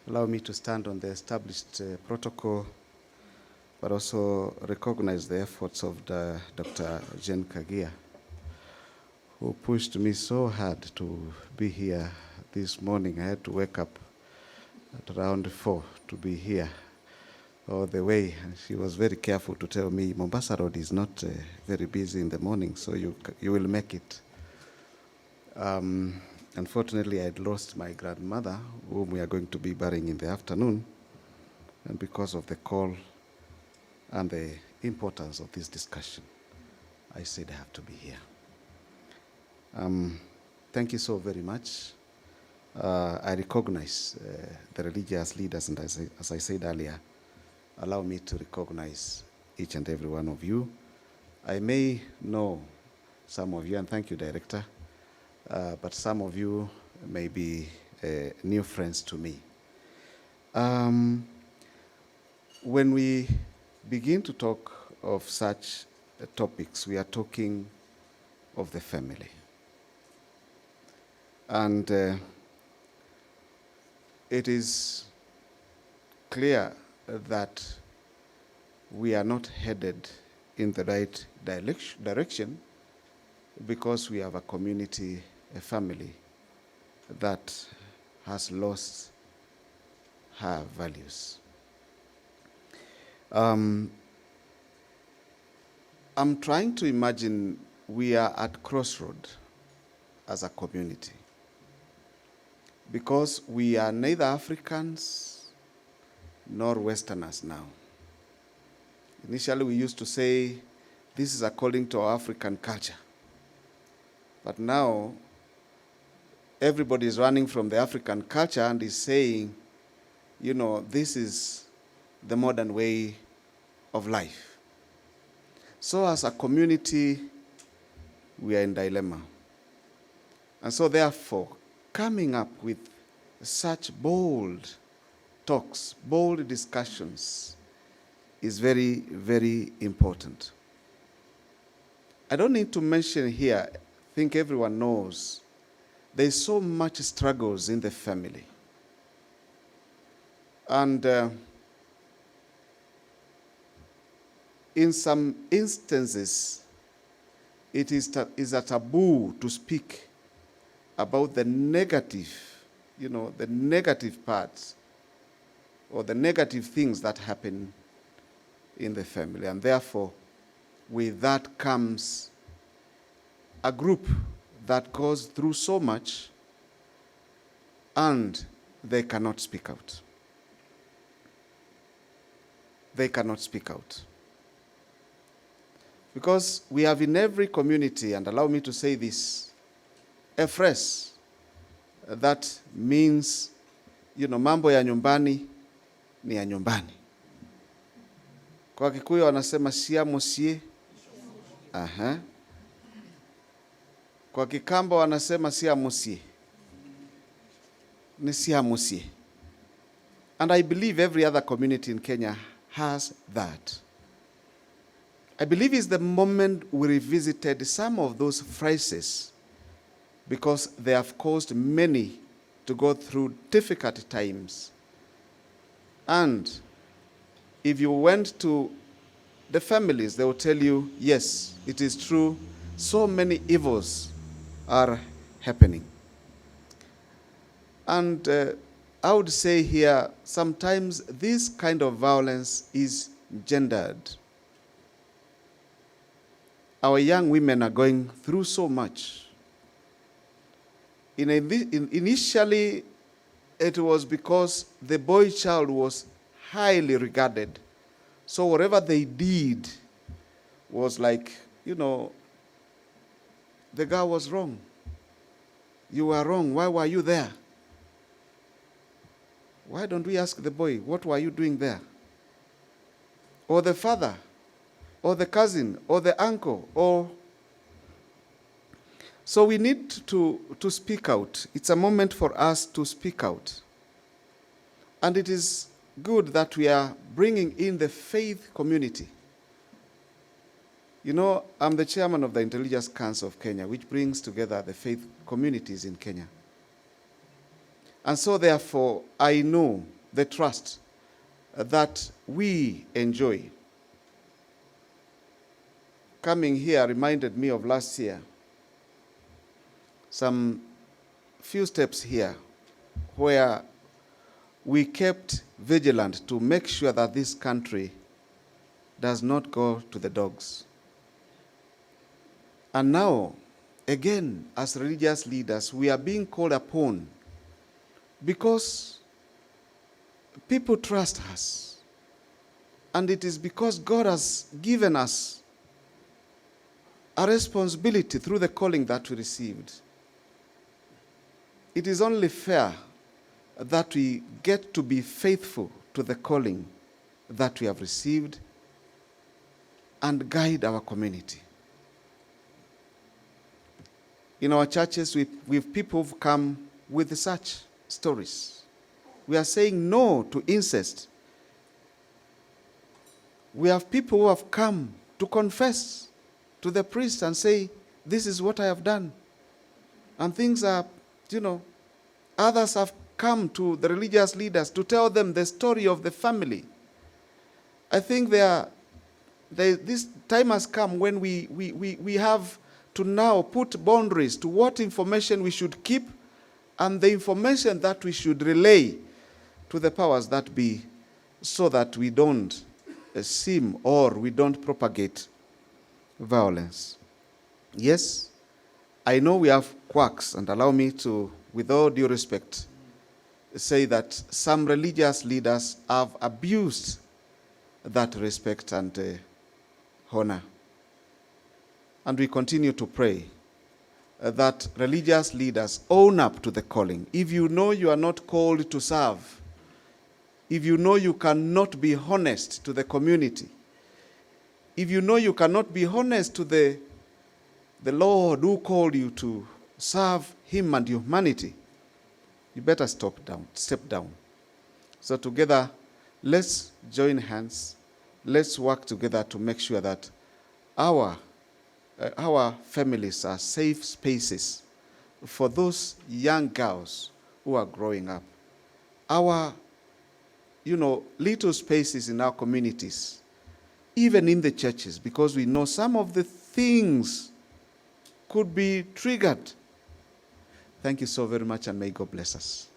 Allow me to stand on the established protocol, but also recognize the efforts of Dr. Jen Kagia, who pushed me so hard to be here this morning. I had to wake up at around 4 to be here all the way. And she was very careful to tell me Mombasa Road is not very busy in the morning, so you will make it. Unfortunately, I had lost my grandmother, whom we are going to be burying in the afternoon, and because of the call and the importance of this discussion, I said I have to be here. Thank you so very much. I recognize the religious leaders, and as I said earlier, allow me to recognize each and every one of you. I may know some of you, and thank you, Director, but some of you may be new friends to me. When we begin to talk of such topics, we are talking of the family. And it is clear that we are not headed in the right direction because we have a community, a family that has lost her values. I'm trying to imagine we are at crossroad as a community because we are neither Africans nor Westerners now. Initially, we used to say this is according to our African culture. But now, everybody is running from the African culture and is saying, you know, this is the modern way of life. So as a community, we are in dilemma. And so therefore, coming up with such bold talks, bold discussions is very, very important. I don't need to mention here, I think everyone knows, there's so much struggles in the family. And in some instances, it is a taboo to speak about the negative, you know, the negative parts or the negative things that happen in the family. And therefore, with that comes a group that goes through so much and they cannot speak out. They cannot speak out. Because we have in every community, and allow me to say this, a phrase that means, you know, mambo ya nyumbani ni ya nyumbani. Kwa Kikuyu wanasema sia musie. Aha. Kwa Kikamba wanasema sia musie. Ni sia musie. And I believe every other community in Kenya has that. I believe it's the moment we revisited some of those phrases because they have caused many to go through difficult times. And if you went to the families, they will tell you, yes, it is true, so many evils are happening. And I would say here, sometimes this kind of violence is gendered. Our young women are going through so much. Initially, it was because the boy child was highly regarded. So whatever they did was like, you know, the girl was wrong. You were wrong. Why were you there? Why don't we ask the boy, what were you doing there? Or the father, or the cousin, or the uncle, or... So we need to speak out. It's a moment for us to speak out. And it is good that we are bringing in the faith community. You know, I'm the chairman of the Intelligence Council of Kenya, which brings together the faith communities in Kenya. And so therefore, I know the trust that we enjoy. Coming here reminded me of last year. Some few steps here where we kept vigilant to make sure that this country does not go to the dogs. And now, again, as religious leaders, we are being called upon because people trust us. And it is because God has given us a responsibility through the calling that we received. It is only fair that we get to be faithful to the calling that we have received and guide our community. In our churches, we've people who've come with such stories. We are saying no to incest. We have people who have come to confess to the priest and say, this is what I have done. And things are, others have come to the religious leaders to tell them the story of the family. I think this time has come when we have to now put boundaries to what information we should keep and the information that we should relay to the powers that be, so that we don't seem or we don't propagate violence. Yes, I know we have quirks, and allow me to, with all due respect, say that some religious leaders have abused that respect and honor. And we continue to pray that religious leaders own up to the calling. If you know you are not called to serve, if you know you cannot be honest to the community, if you know you cannot be honest to the Lord who called you to serve him and humanity, you better step down. So together, let's join hands. Let's work together to make sure that our families are safe spaces for those young girls who are growing up. Our, little spaces in our communities, even in the churches, because we know some of the things could be triggered. Thank you so very much, and may God bless us.